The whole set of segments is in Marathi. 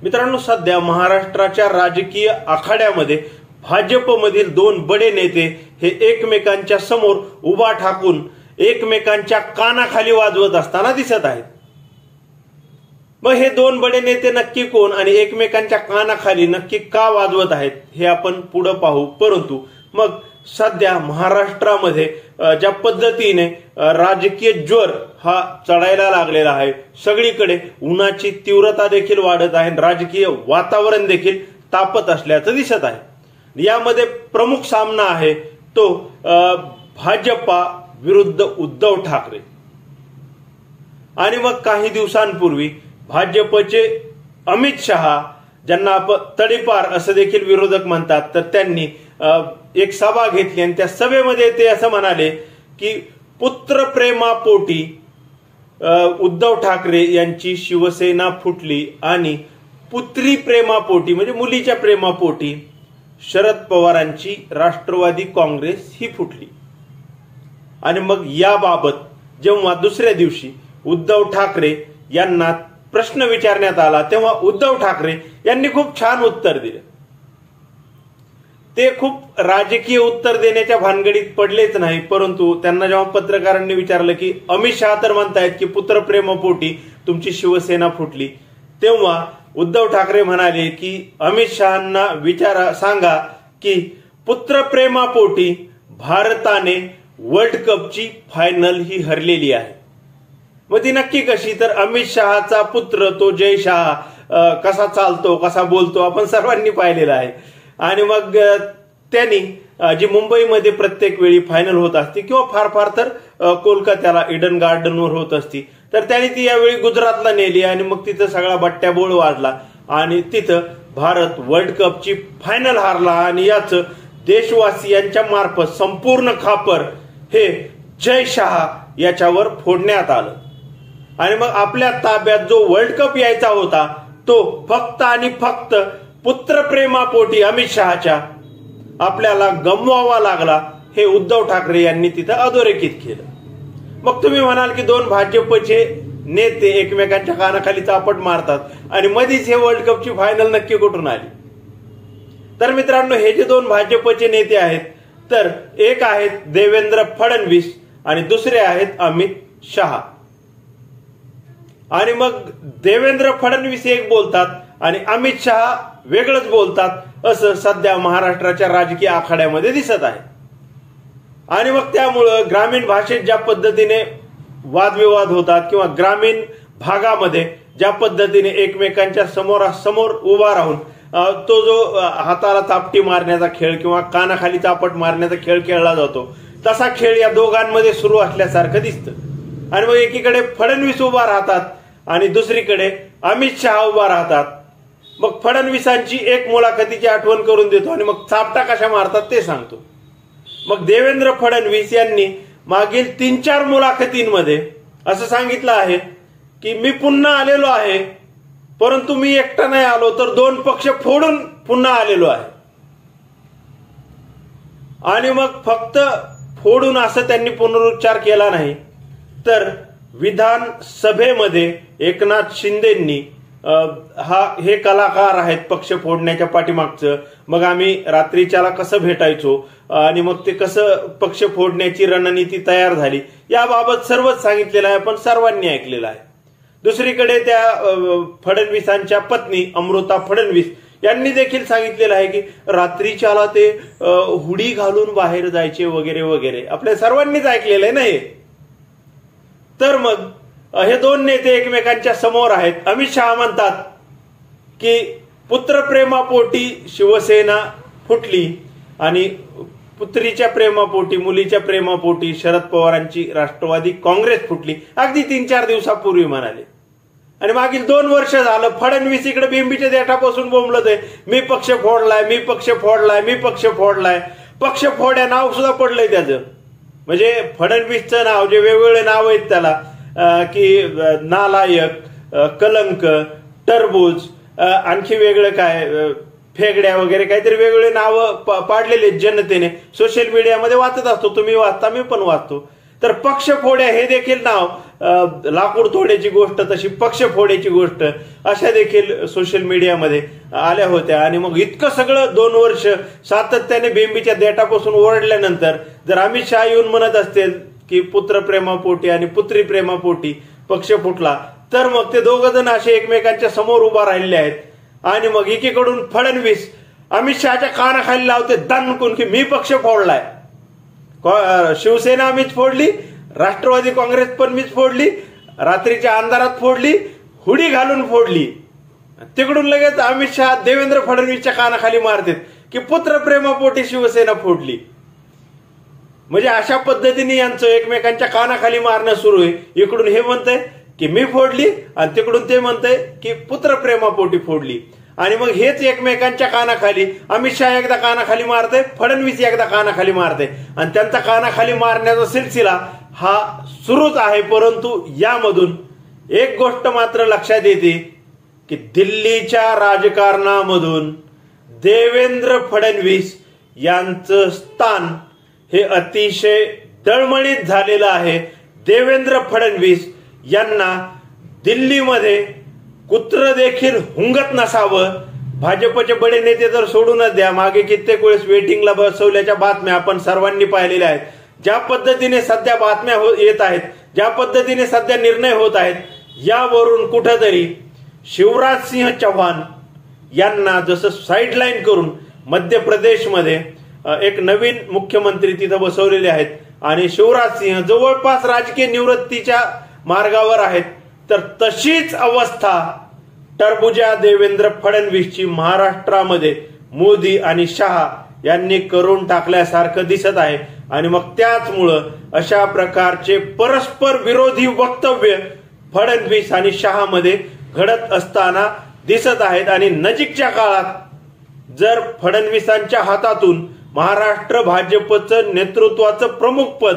मित्रांनो, सध्या महाराष्ट्राच्या राजकीय आखाड्यामध्ये भाजपमधील दोन बडे नेते हे एकमेकांच्या समोर उभा ठाकून एकमेकांच्या कानाखाली वाजवत असताना दिसत आहेत। मग हे दोन बडे नेते नक्की कोण आणि एकमेकांच्या कानाखाली नक्की का वाजवत आहेत हे आपण पुढे पाहू। परंतु मग सध्या महाराष्ट्रामध्ये ज्या पद्धतीने राजकीय ज्वर हा चढायला लागलेला आहे, सगळीकडे उन्हाची तीव्रता देखील वाढत आहे, राजकीय वातावरण देखील तापत असल्याचं दिसत आहे। यामध्ये प्रमुख सामना आहे तो भाजपा विरुद्ध उद्धव ठाकरे। आणि मग काही दिवसांपूर्वी भाजपचे अमित शहा, ज्यांना आपण तडीपार असं देखील विरोधक म्हणतात, तर त्यांनी एक सभा घेतली आणि त्या सभेमध्ये ते असं म्हणाले की पुत्रप्रेमापोटी उद्धव ठाकरे यांची शिवसेना फुटली आणि पुत्री प्रेमापोटी म्हणजे मुलीच्या प्रेमापोटी शरद पवारांची राष्ट्रवादी काँग्रेस ही फुटली। आणि मग याबाबत जेव्हा दुसऱ्या दिवशी उद्धव ठाकरे यांना प्रश्न विचारण्यात आला तेव्हा उद्धव ठाकरे यांनी खूप छान उत्तर दिले। ते खूप राजकीय उत्तर देण्याच्या भानगडीत पडलेच नाही, परंतु त्यांना जेव्हा पत्रकारांनी विचारलं की अमित शहा तर म्हणतायत की पुत्रप्रेमापोटी तुमची शिवसेना फुटली, तेव्हा उद्धव ठाकरे म्हणाले की अमित शहांना सांगा की पुत्रप्रेमापोटी भारताने वर्ल्ड कपची फायनल ही हरलेली आहे। मग ती नक्की कशी? तर अमित शहाचा पुत्र तो जय शहा कसा चालतो, कसा बोलतो आपण सर्वांनी पाहिलेला आहे। आणि मग त्यांनी जी मुंबईमध्ये प्रत्येक वेळी फायनल होत असते किंवा फार फार तर कोलकात्याला ईडन गार्डनवर होत असती, तर त्यांनी ती यावेळी गुजरातला नेली आणि मग तिथं सगळा बट्ट्याबोळ वाजला आणि तिथं भारत वर्ल्ड कपची फायनल हारला। आणि याच देशवासियांच्या मार्फत संपूर्ण खापर हे जय शहा याच्यावर फोडण्यात आलं। आणि मग आपल्या ताब्यात जो वर्ल्ड कप यायचा होता तो फक्त आणि फक्त पुत्रप्रेमापोटी अमित शहाच्या आपल्याला गमवावा लागला, हे उद्धव ठाकरे यांनी तिथं अधोरेखित केलं। मग तुम्ही म्हणाल की दोन भाजपचे नेते एकमेकांच्या कानाखाली चापट मारतात आणि मधीच हे वर्ल्ड कपची फायनल नक्की कुठून आली? तर मित्रांनो, हे जे दोन भाजपचे नेते आहेत, तर एक आहेत देवेंद्र फडणवीस आणि दुसरे आहेत अमित शहा। आणि मग देवेंद्र फडणवीस एक बोलतात आणि अमित शहा वेगळंच बोलतात असं सध्या महाराष्ट्राच्या राजकीय आखाड्यामध्ये दिसत आहे। आणि मग त्यामुळं ग्रामीण भाषेत ज्या पद्धतीने वादविवाद होतात किंवा ग्रामीण भागामध्ये ज्या पद्धतीने एकमेकांच्या समोरासमोर उभा राहून तो जो हाताला चापटी मारण्याचा खेळ किंवा कानाखाली चापट मारण्याचा खेळ खेळला जातो, तसा खेळ या दोघांमध्ये सुरू असल्यासारखं दिसतं। आणि मग एकीकडे फडणवीस उभा राहतात आणि दुसरीकडे अमित शहा उभा राहतात। मग फडणवीसांची एक मुलाखतीची आठवण करून देतो आणि मग चापटा कशा मारतात ते सांगतो। मग देवेंद्र फडणवीस यांनी मागील 3-4 मुलाखतींमध्ये असं सांगितलं आहे की मी पुन्हा आलेलो आहे, परंतु मी एकटा नाही आलो, तर 2 पक्ष फोडून पुन्हा आलेलो आहे। आणि मग फक्त फोडून असं त्यांनी पुनरुच्चार केला नाही, तर विधानसभेमध्ये एकनाथ शिंदेंनी हे कलाकार आहेत पक्ष फोडण्याच्या पाठीमागचं, मग आम्ही रात्रीच्याला कसं भेटायचो आणि मग ते कसं पक्ष फोडण्याची रणनीती तयार झाली याबाबत सर्वच सांगितलेलं आहे, पण सर्वांनी ऐकलेलं आहे। दुसरीकडे त्या फडणवीसांच्या पत्नी अमृता फडणवीस यांनी देखील सांगितलेलं आहे की रात्रीच्याला ते हुडी घालून बाहेर जायचे वगैरे वगैरे, आपल्या सर्वांनीच ऐकलेलं आहे ना हे। तर मग हे दोन नेते एकमेकांच्या समोर आहेत। अमित शहा म्हणतात की पुत्रप्रेमापोटी शिवसेना फुटली आणि पुत्रीच्या प्रेमापोटी मुलीच्या प्रेमापोटी शरद पवारांची राष्ट्रवादी काँग्रेस फुटली, अगदी 3-4 दिवसापूर्वी म्हणाले। आणि मागील 2 वर्ष झालं फडणवीस इकडे बिंबीच्या देठापासून बोंबलत आहे, मी पक्ष फोडलाय, मी पक्ष फोडलाय, मी पक्ष फोडलाय। पक्ष फोड या नाव सुद्धा पडलंय त्याचं, म्हणजे फडणवीसचं नाव, जे वेगवेगळे नाव आहेत त्याला की नालायक, कलंक, टरबूज, आणखी वेगळं काय फेगड्या वगैरे काहीतरी वेगवेगळे नावं पाडलेले जनतेने सोशल मीडियामध्ये वाचत असतो, तुम्ही वाचता, मी पण वाचतो। तर पक्ष फोड्या हे देखील नाव लाकूड तोड्याची गोष्ट, तशी पक्ष फोड्याची गोष्ट अशा देखील सोशल मीडियामध्ये आल्या होत्या. आणि मग इतकं सगळं 2 वर्ष सातत्याने बेंबीच्या देठापासून ओरडल्यानंतर जर अमित शहा येऊन म्हणत असतील की पुत्रप्रेमापोटी आणि पुत्री प्रेमापोटी पक्ष फुटला, तर मग ते दोघ जण असे एकमेकांच्या समोर उभा राहिलेले आहेत. आणि मग एकीकडून फडणवीस अमित शहाच्या कानाखाली लावते दणकून की मी पक्ष फोडलाय, शिवसेना मीच फोडली, राष्ट्रवादी काँग्रेस पण मीच फोडली, रात्रीच्या अंधारात फोडली, हुडी घालून फोडली. तिकडून लगेच अमित शहा देवेंद्र फडणवीसच्या कानाखाली मारतात की पुत्रप्रेमापोटी शिवसेना फोडली. म्हणजे अशा पद्धतीने यांचं एकमेकांच्या कानाखाली मारणं सुरू आहे. इकडून हे म्हणतंय की मी फोडली आणि तिकडून ते म्हणतंय की पुत्रप्रेमापोटी फोडली. आणि मग हेच एकमेकांच्या कानाखाली अमित शहा एकदा कानाखाली मारते, फडणवीस एकदा कानाखाली मारते आणि त्यांचा कानाखाली मारण्याचा सिलसिला हा सुरूच आहे. परंतु यामधून एक गोष्ट मात्र लक्षात येते की दिल्लीच्या राजकारणामधून देवेंद्र फडणवीस यांचं स्थान हे अतिशय तळमळीत झालेलं आहे. देवेंद्र फडणवीस यांना दिल्लीमध्ये कुत्र देखील हुंगत नसावं. भाजपचे बडे नेते तर सोडूनच द्या, मागे कित्येक वेळेस वेटिंगला बसवल्याच्या बातम्या आपण सर्वांनी पाहिलेल्या आहेत. ज्या पद्धतीने सध्या बातम्या येत आहेत, ज्या पद्धतीने सध्या निर्णय होत आहेत, यावरून कुठंतरी शिवराज सिंह चौहान यांना जसं साईडलाईन करून मध्य प्रदेशमध्ये एक नवीन मुख्यमंत्री तिथं बसवलेले आहेत आणि शिवराज सिंह जवळपास राजकीय निवृत्तीच्या मार्गावर आहेत. तर तशीच अवस्था टरबुजा देवेंद्र फडणवीसची महाराष्ट्रामध्ये मोदी आणि शहा यांनी करून टाकल्यासारखं दिसत आहे. आणि मग त्याचमुळं अशा प्रकारचे परस्पर विरोधी वक्तव्य फडणवीस आणि शहामध्ये घडत असताना दिसत आहेत. आणि नजीकच्या काळात जर फडणवीसांच्या हातातून महाराष्ट्र भाजपचं नेतृत्वाचं प्रमुख पद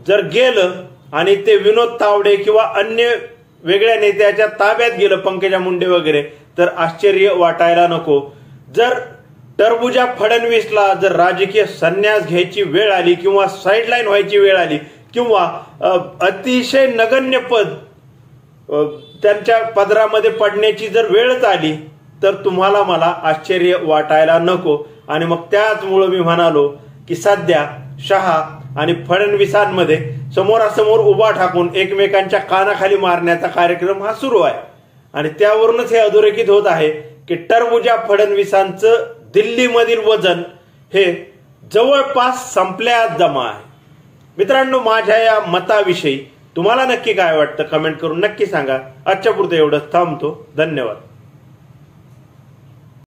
जर गेलं आणि ते विनोद तावडे किंवा अन्य वेगळ्या नेत्याच्या ताब्यात गेलं, पंकजा मुंडे वगैरे, तर आश्चर्य वाटायला नको. जर टरबुजा फडणवीसला जर राजकीय संन्यास घ्यायची वेळ आली किंवा साईडलाईन व्हायची वेळ आली किंवा अतिशय नगण्य पद त्यांच्या पदरामध्ये पडण्याची जर वेळच आली तर तुम्हाला मला आश्चर्य वाटायला नको. आणि मग त्याचमुळं मी म्हणालो की सध्या शहा आणि फडणवीसांमध्ये समोरासमोर उभा ठाकून एकमेकांच्या कानाखाली मारण्याचा कार्यक्रम हा सुरू आहे. आणि त्यावरूनच हे अधोरेखित होत आहे की टरबुजा फडणवीसांचं दिल्लीमधील वजन हे जवळपास संपल्यात जमा आहे. मित्रांनो, माझ्या या मताविषयी तुम्हाला नक्की काय वाटतं कमेंट करून नक्की सांगा. आजच्या पुरतं एवढंच थांबतो. धन्यवाद.